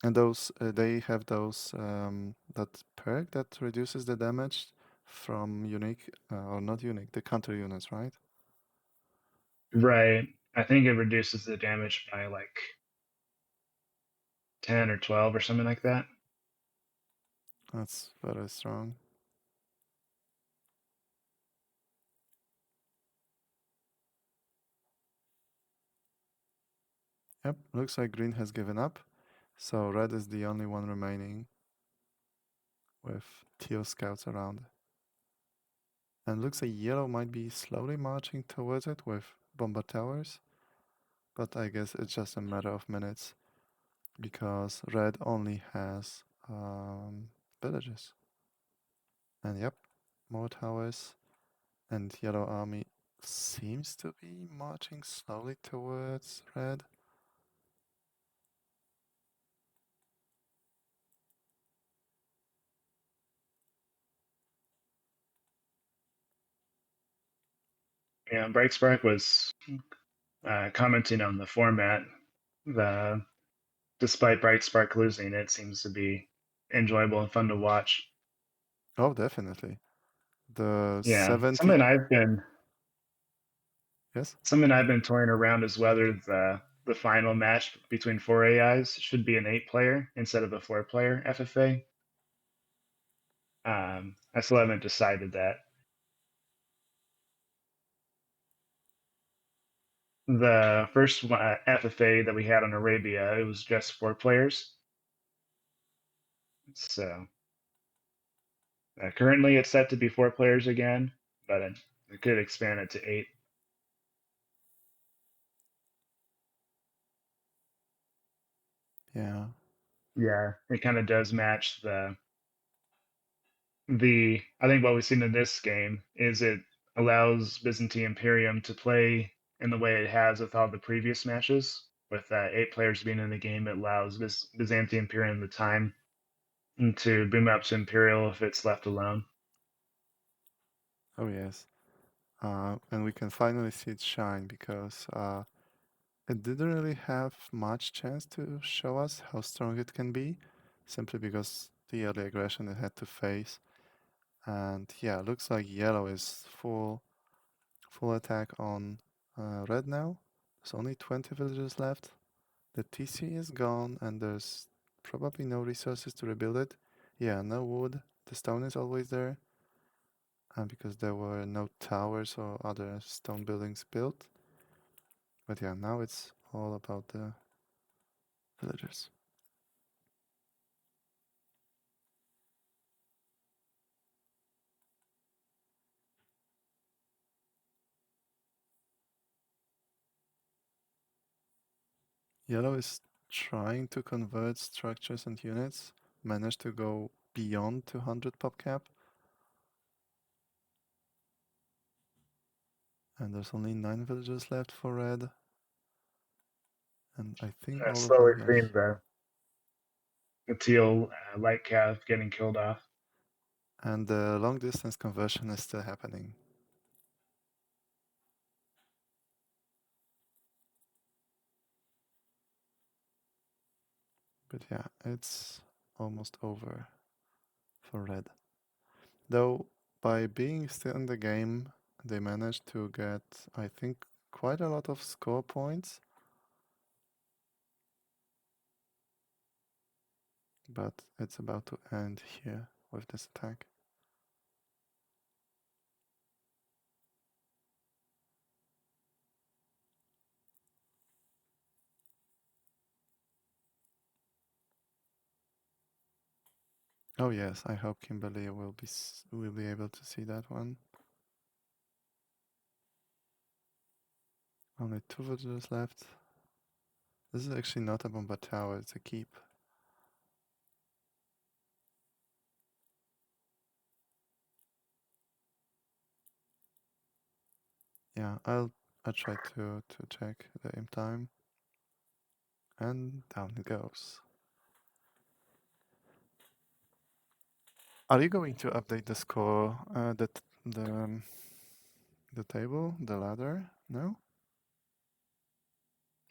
And those they have those that perk that reduces the damage from unique or not unique, the counter units, right? Right. I think it reduces the damage by like 10 or 12 or something like that. That's very strong. Yep, looks like green has given up. So red is the only one remaining with teal scouts around. And looks like yellow might be slowly marching towards it with bomber towers. But I guess it's just a matter of minutes because red only has villages. And yep, more towers. And yellow army seems to be marching slowly towards red. Yeah, Brightspark was commenting on the format. The Despite Brightspark losing, it seems to be enjoyable and fun to watch. Oh, definitely. The Yeah, 70, yes? something I've been toying around is whether the final match between four AIs should be an 8-player instead of a 4-player FFA. I still haven't decided that. The first FFA that we had on Arabia, it was just 4 players. So currently it's set to be 4 players again, but it could expand it to 8. Yeah. Yeah, it kind of does match the I think what we've seen in this game is it allows Byzantii Imperium to play in the way it has with all the previous matches. With 8 players being in the game, it allows Byzantii Imperium the time to boom up to Imperial if it's left alone. Oh, yes. And we can finally see it shine because it didn't really have much chance to show us how strong it can be, simply because the early aggression it had to face. And yeah, looks like yellow is full attack on red now. There's only 20 villagers left. The TC is gone and there's probably no resources to rebuild it. Yeah, no wood. The stone is always there. And because there were no towers or other stone buildings built. But yeah, now it's all about the villagers. Yellow is trying to convert structures and units, managed to go beyond 200 pop cap. And there's only 9 villagers left for red. And I think all of Slowly them, yes. seeing the teal light cav getting killed off. And the long distance conversion is still happening. But yeah, it's almost over for red. Though, by being still in the game, they managed to get, I think, quite a lot of score points. But it's about to end here with this attack. Oh yes, I hope Kimberly will be able to see that one. Only 2 villagers left. This is actually not a bomba tower, it's a keep. Yeah, I'll try to check the aim time. And down it goes. Are you going to update the score, the table, the ladder? No?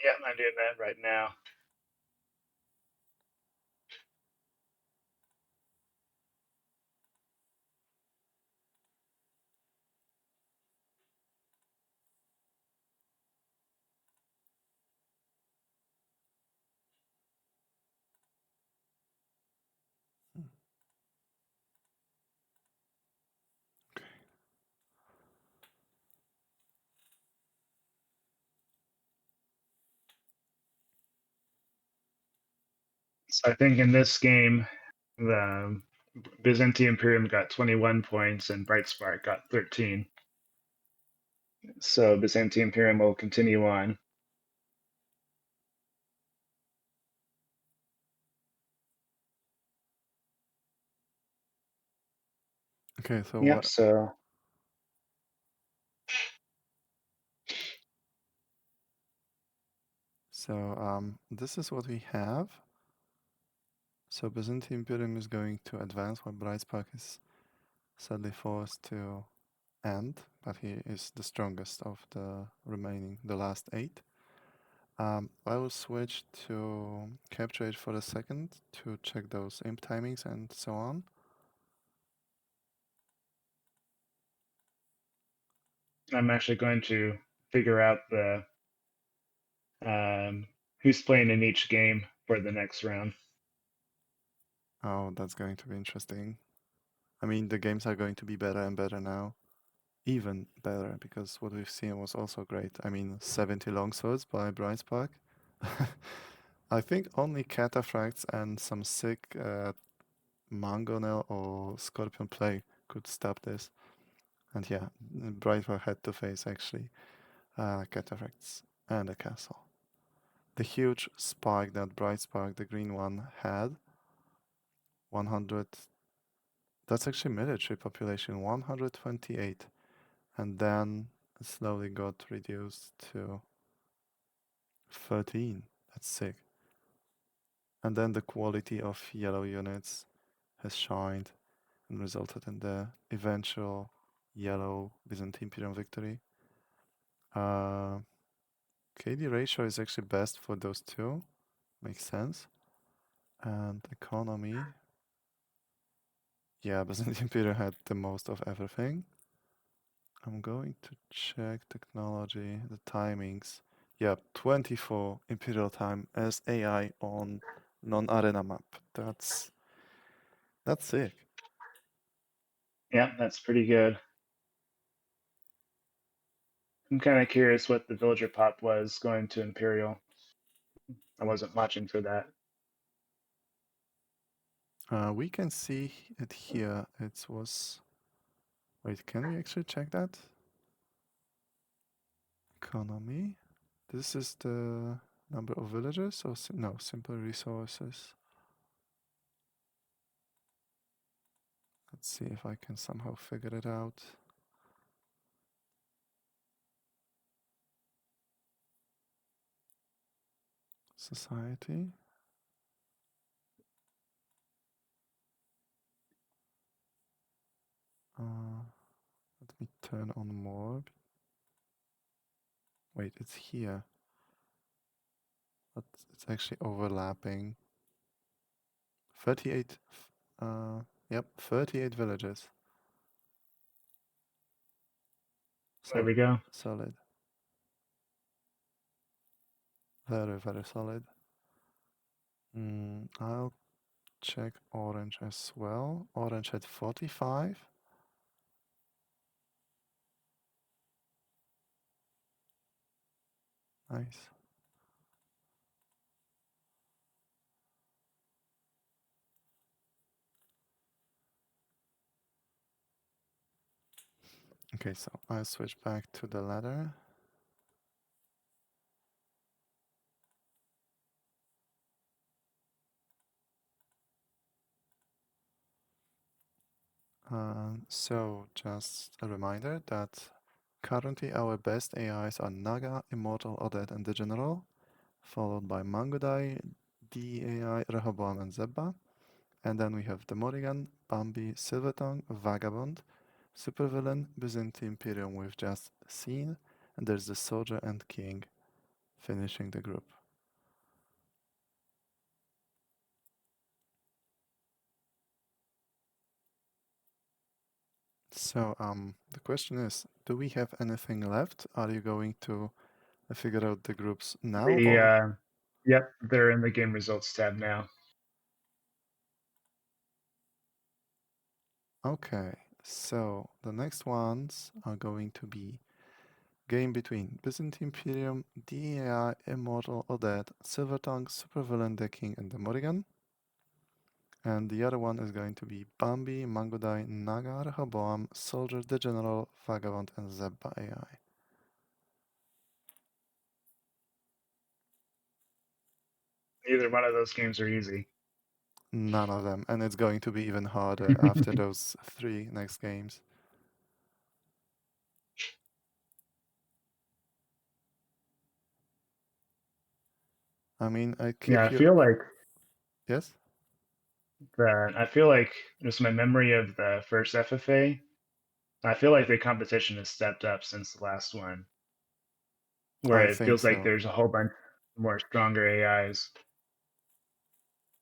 Yeah, I'm doing that right now. So I think in this game, the Byzantii Imperium got 21 points and Brightspark got 13. So Byzantii Imperium will continue on. Okay, so Yep. what? So this is what we have. So Byzantium Imperium is going to advance while Brightspark is sadly forced to end, but he is the strongest of the remaining, the last 8. I will switch to capture it for a second to check those imp timings and so on. I'm actually going to figure out the who's playing in each game for the next round. Oh, that's going to be interesting. I mean, the games are going to be better and better now. Even better, because what we've seen was also great. I mean, 70 longswords by Brightspark. I think only Cataphracts and some sick Mangonel or Scorpion Plague could stop this. And yeah, Brightspark had to face actually Cataphracts and a castle. The huge spike that Brightspark, the green one, had, 100, that's actually military population, 128. And then it slowly got reduced to 13. That's sick. And then the quality of yellow units has shined and resulted in the eventual yellow Byzantine Imperium victory. KD ratio is actually best for those two. Makes sense. And economy. Yeah, Byzantine Imperium had the most of everything. I'm going to check technology, the timings. Yeah, 24 Imperial time as AI on non-arena map. That's sick. Yeah, that's pretty good. I'm kind of curious what the villager pop was going to Imperial. I wasn't watching for that. We can see it here. It was. Wait, can we actually check that? Economy. This is the number of villagers or no, simple resources. Let's see if I can somehow figure it out. Society. Let me turn on more. Wait, it's here. But it's actually overlapping. 38. Yep, 38 villages. There we Solid. go. Solid. Very, very solid. I'll check orange as well. Orange had 45. Nice. Okay, so I'll switch back to the ladder. So just a reminder that currently our best AIs are Naga, Immortal, Odette, and the General, followed by Mangodai, DAI, Rehoboam, and Zebba. And then we have the Morrigan, Bambi, Silvertongue, Vagabond, Supervillain, Byzantine Imperium we've just seen, and there's the Soldier and King finishing the group. So the question is, do we have anything left? Are you going to figure out the groups now or? Yep, they're in the game results tab now. Okay, so the next ones are going to be game between Byzantine Imperium, DAI, Immortal, Odette, Silvertongue, Supervillain, the King, and the Morrigan. And the other one is going to be Bambi, Mangodai, Naga, Rehoboam, Soldier, the General, Vagabond, and Zebba AI. Neither one of those games are easy. None of them, and it's going to be even harder after those 3 next games. I mean, I Yeah, keep I you. feel like Yes? just my memory of the first FFA. I feel like the competition has stepped up since the last one, where I it think feels like so. there's a whole bunch more stronger AIs.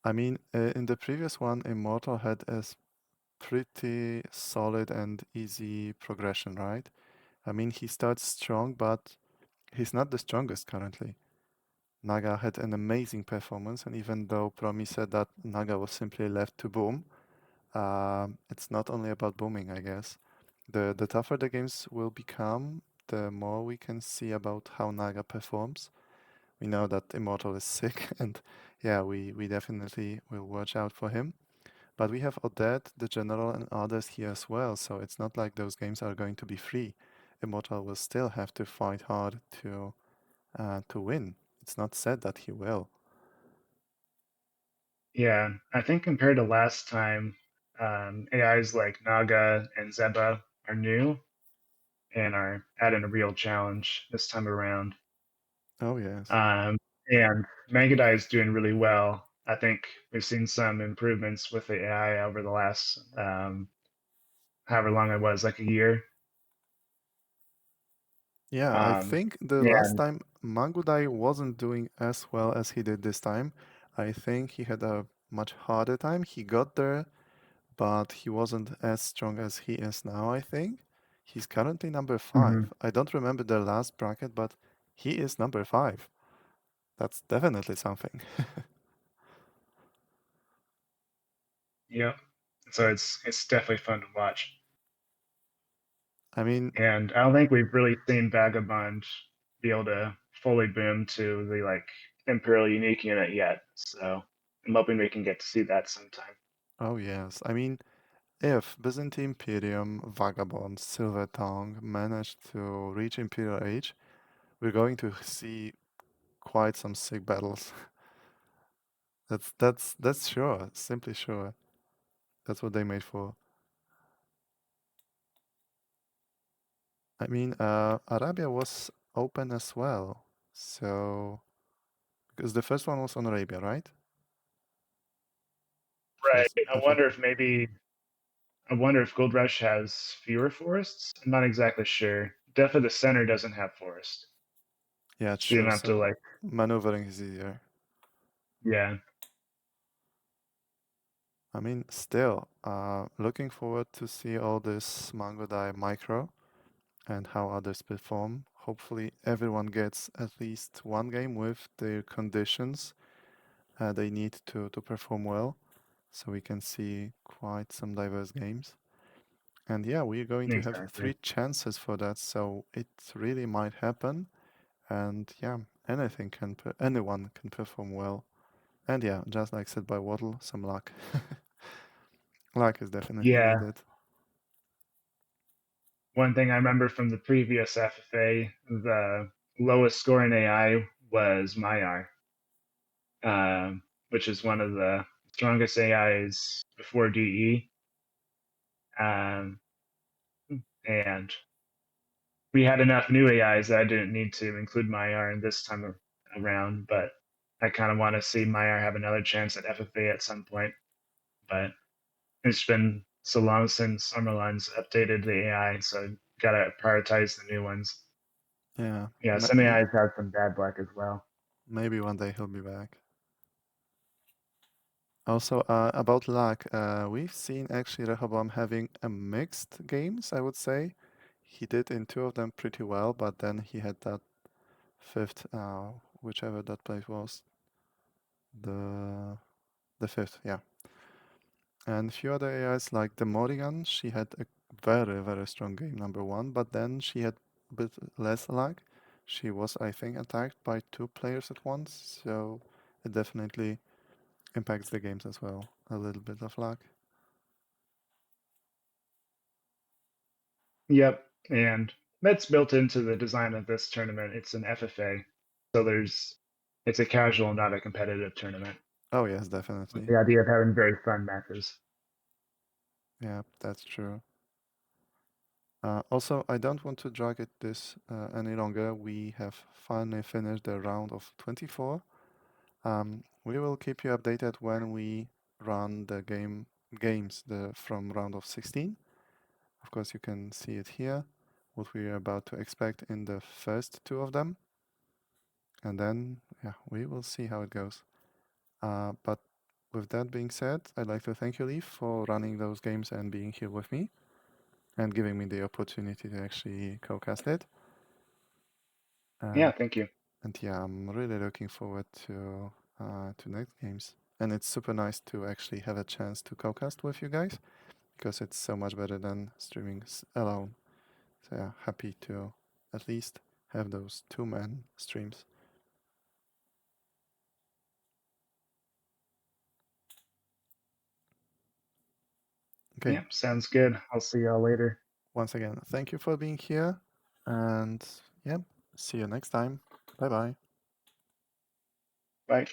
I mean, in the previous one, Immortal had a pretty solid and easy progression, right? I mean, he starts strong, but he's not the strongest currently. Naga had an amazing performance, and even though Promi said that Naga was simply left to boom, it's not only about booming, I guess. The tougher the games will become, the more we can see about how Naga performs. We know that Immortal is sick, and yeah, we definitely will watch out for him. But we have Odette, the General, and others here as well, so it's not like those games are going to be free. Immortal will still have to fight hard to win. It's not said that he will. Yeah, I think compared to last time, AIs like Naga and Zeba are new and are adding a real challenge this time around. Oh yes. Um, and Magadai is doing really well. I think we've seen some improvements with the AI over the last however long it was, like a year. Yeah, I think the last And time Mangudai wasn't doing as well as he did this time. I think he had a much harder time. He got there, but he wasn't as strong as he is now, I think. He's currently number mhm, 5. I don't remember the last bracket, but he is number 5. That's definitely something. yeah, so it's definitely fun to watch. I mean, And I don't think we've really seen Vagabond be able to fully boom to the like Imperial Unique unit yet. So I'm hoping we can get to see that sometime. oh yes. I mean, if Byzantie Imperium, Vagabond, Silver Tongue manage to reach Imperial Age, we're going to see quite some sick battles. That's sure, simply sure. That's what they made for. I mean, Arabia was open as well. So, because the first one was on Arabia, right? Right. First I wonder FFA. if maybe I wonder if Gold Rush has fewer forests. I'm not exactly sure. Definitely the center doesn't have forest. Yeah, So you true. don't have to So like maneuvering is easier. yeah. I mean, still, looking forward to see all this Mangodai micro and how others perform. Hopefully, everyone gets at least one game with the conditions they need to perform well, so we can see quite some diverse games. And yeah, we're going to have Exactly. 3 chances for that, so it really might happen. And yeah, anyone can perform well. And yeah, just like said by Waddle, some luck. Luck is definitely Yeah. needed. One thing I remember from the previous FFA, the lowest scoring AI was Maiar, which is one of the strongest AIs before DE. Um, and we had enough new AIs that I didn't need to include Maiar in this time around, but I kind of want to see Maiar have another chance at FFA at some point. But it's been so long since Summerline's updated the AI, so gotta prioritize the new ones. Yeah, Yeah, some AIs have some bad luck as well. maybe one day he'll be back. Also, about luck, we've seen actually Rehoboam having a mixed games, I would say. He did in 2 of them pretty well, but then he had that fifth, whichever that place was, the the fifth, yeah. And a few other AIs like the Morrigan, she had a very strong game, number 1, but then she had a bit less luck. She was, I think, attacked by 2 players at once, so it definitely impacts the games as well. A little bit of luck. Yep, and that's built into the design of this tournament. It's an FFA, so it's a casual, not a competitive tournament. Oh yes, With definitely. the idea of having very fun matches. Yeah, that's true. Also, I don't want to drag it this any longer. We have finally finished the round of 24. We will keep you updated when we run the games from round of 16. Of course, you can see it here, what we are about to expect in the first two of them. And then, yeah, we will see how it goes. But with that being said, I'd like to thank you, Leif, for running those games and being here with me and giving me the opportunity to actually co-cast it. Yeah, thank you. And yeah, I'm really looking forward to next games. And it's super nice to actually have a chance to co-cast with you guys, because it's so much better than streaming alone. So yeah, happy to at least have those two-man streams. Okay. Yeah, sounds good. I'll see y'all later. Once again, thank you for being here, and yeah, see you next time. Bye-bye. Bye.